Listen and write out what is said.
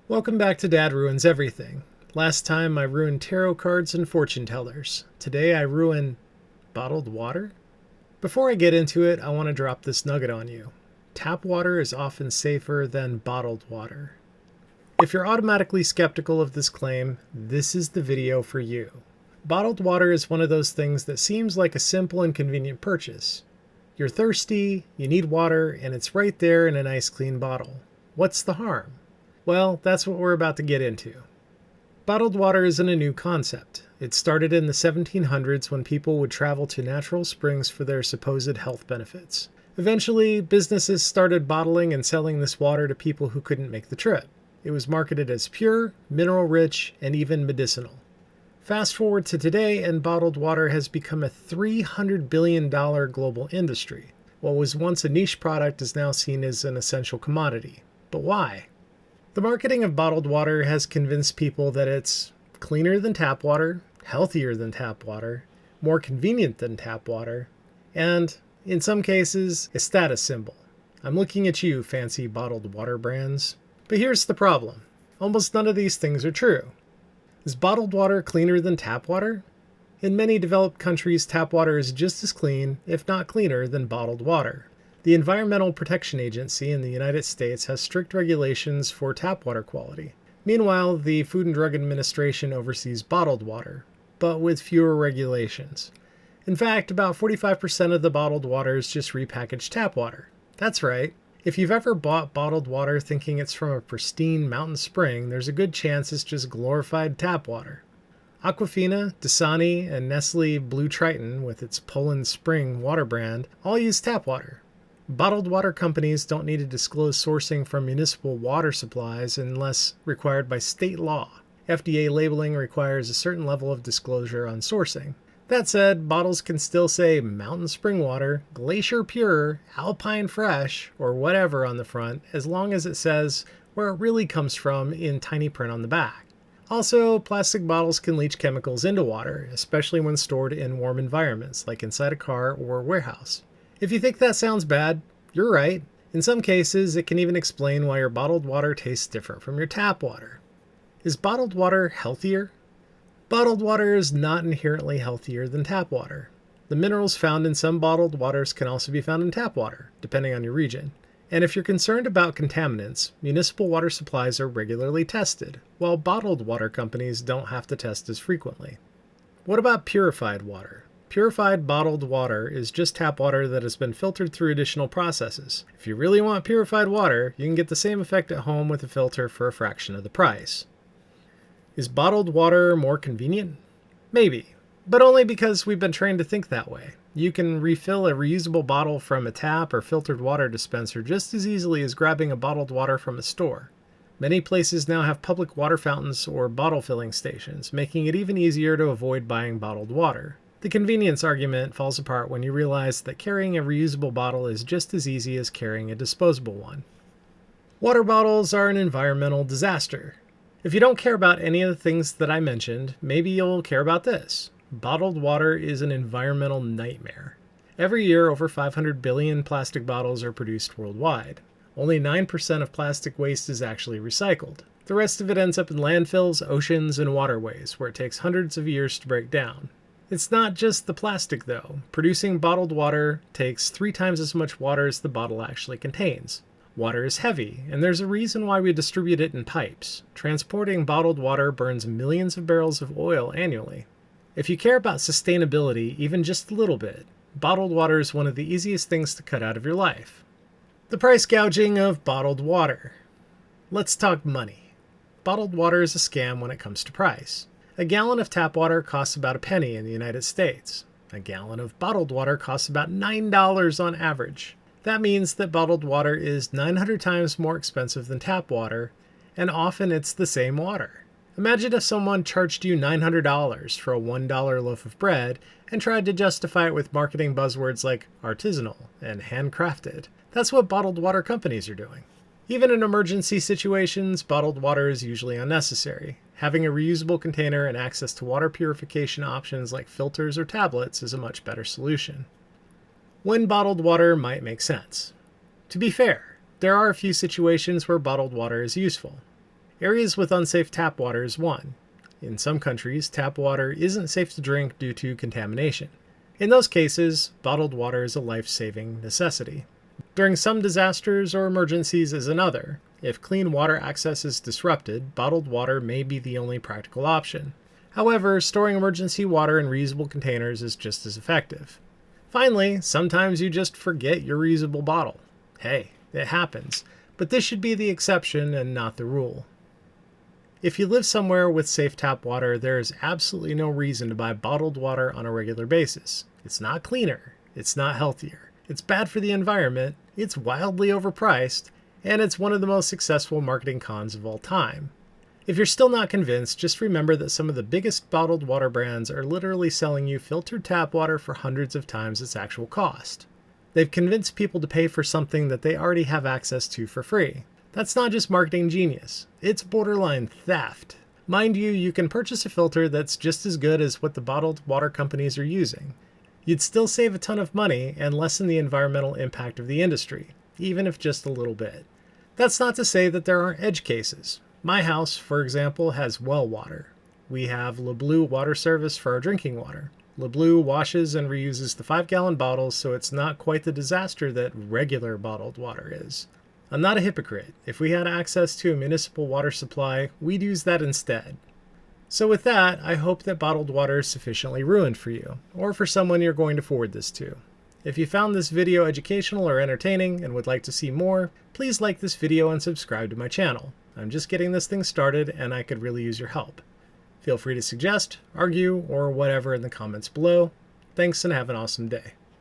Welcome back to Dad Ruins Everything. Last time I ruined tarot cards and fortune tellers. Today I ruin bottled water? Before I get into it, I want to drop this nugget on you. Tap water is often safer than bottled water. If you're automatically skeptical of this claim, this is the video for you. Bottled water is one of those things that seems like a simple and convenient purchase. You're thirsty, you need water, and it's right there in a nice clean bottle. What's the harm? Well, that's what we're about to get into. Bottled water isn't a new concept. It started in the 1700s when people would travel to natural springs for their supposed health benefits. Eventually, businesses started bottling and selling this water to people who couldn't make the trip. It was marketed as pure, mineral-rich, and even medicinal. Fast forward to today, and bottled water has become a $300 billion global industry. What was once a niche product is now seen as an essential commodity. But why? The marketing of bottled water has convinced people that it's cleaner than tap water, healthier than tap water, more convenient than tap water, and, in some cases, a status symbol. I'm looking at you, fancy bottled water brands. But here's the problem. Almost none of these things are true. Is bottled water cleaner than tap water? In many developed countries, tap water is just as clean, if not cleaner, than bottled water. The Environmental Protection Agency in the United States has strict regulations for tap water quality. Meanwhile, the Food and Drug Administration oversees bottled water, but with fewer regulations. In fact, about 45% of the bottled water is just repackaged tap water. That's right. If you've ever bought bottled water thinking it's from a pristine mountain spring, there's a good chance it's just glorified tap water. Aquafina, Dasani, and Nestle Blue Triton, with its Poland Spring water brand, all use tap water. Bottled water companies don't need to disclose sourcing from municipal water supplies unless required by state law. FDA labeling requires a certain level of disclosure on sourcing. That said, bottles can still say Mountain Spring Water, Glacier Pure, Alpine Fresh, or whatever on the front, as long as it says where it really comes from in tiny print on the back. Also, plastic bottles can leach chemicals into water, especially when stored in warm environments, like inside a car or warehouse. If you think that sounds bad, you're right. In some cases, it can even explain why your bottled water tastes different from your tap water. Is bottled water healthier? Bottled water is not inherently healthier than tap water. The minerals found in some bottled waters can also be found in tap water, depending on your region. And if you're concerned about contaminants, municipal water supplies are regularly tested, while bottled water companies don't have to test as frequently. What about purified water? Purified bottled water is just tap water that has been filtered through additional processes. If you really want purified water, you can get the same effect at home with a filter for a fraction of the price. Is bottled water more convenient? Maybe, but only because we've been trained to think that way. You can refill a reusable bottle from a tap or filtered water dispenser just as easily as grabbing a bottled water from a store. Many places now have public water fountains or bottle filling stations, making it even easier to avoid buying bottled water. The convenience argument falls apart when you realize that carrying a reusable bottle is just as easy as carrying a disposable one. Water bottles are an environmental disaster. If you don't care about any of the things that I mentioned, maybe you'll care about this. Bottled water is an environmental nightmare. Every year, over 500 billion plastic bottles are produced worldwide. Only 9% of plastic waste is actually recycled. The rest of it ends up in landfills, oceans, and waterways, where it takes hundreds of years to break down. It's not just the plastic, though. Producing bottled water takes 3 times as much water as the bottle actually contains. Water is heavy, and there's a reason why we distribute it in pipes. Transporting bottled water burns millions of barrels of oil annually. If you care about sustainability even just a little bit, bottled water is one of the easiest things to cut out of your life. The price gouging of bottled water. Let's talk money. Bottled water is a scam when it comes to price. A gallon of tap water costs about a penny in the United States. A gallon of bottled water costs about $9 on average. That means that bottled water is 900 times more expensive than tap water, and often it's the same water. Imagine if someone charged you $900 for a $1 loaf of bread and tried to justify it with marketing buzzwords like artisanal and handcrafted. That's what bottled water companies are doing. Even in emergency situations, bottled water is usually unnecessary. Having a reusable container and access to water purification options like filters or tablets is a much better solution. When bottled water might make sense. To be fair, there are a few situations where bottled water is useful. Areas with unsafe tap water is one. In some countries, tap water isn't safe to drink due to contamination. In those cases, bottled water is a life-saving necessity. During some disasters or emergencies is another. If clean water access is disrupted, bottled water may be the only practical option. However, storing emergency water in reusable containers is just as effective. Finally, sometimes you just forget your reusable bottle. Hey, it happens, but this should be the exception and not the rule. If you live somewhere with safe tap water, there is absolutely no reason to buy bottled water on a regular basis. It's not cleaner, it's not healthier, it's bad for the environment, it's wildly overpriced, and it's one of the most successful marketing cons of all time. If you're still not convinced, just remember that some of the biggest bottled water brands are literally selling you filtered tap water for hundreds of times its actual cost. They've convinced people to pay for something that they already have access to for free. That's not just marketing genius, it's borderline theft. Mind you, you can purchase a filter that's just as good as what the bottled water companies are using. You'd still save a ton of money and lessen the environmental impact of the industry, even if just a little bit. That's not to say that there aren't edge cases. My house, for example, has well water. We have Le Bleu water service for our drinking water. Le Bleu washes and reuses the 5-gallon bottles, so it's not quite the disaster that regular bottled water is. I'm not a hypocrite. If we had access to a municipal water supply, we'd use that instead. So with that, I hope that bottled water is sufficiently ruined for you, or for someone you're going to forward this to. If you found this video educational or entertaining and would like to see more, please like this video and subscribe to my channel. I'm just getting this thing started and I could really use your help. Feel free to suggest, argue, or whatever in the comments below. Thanks and have an awesome day.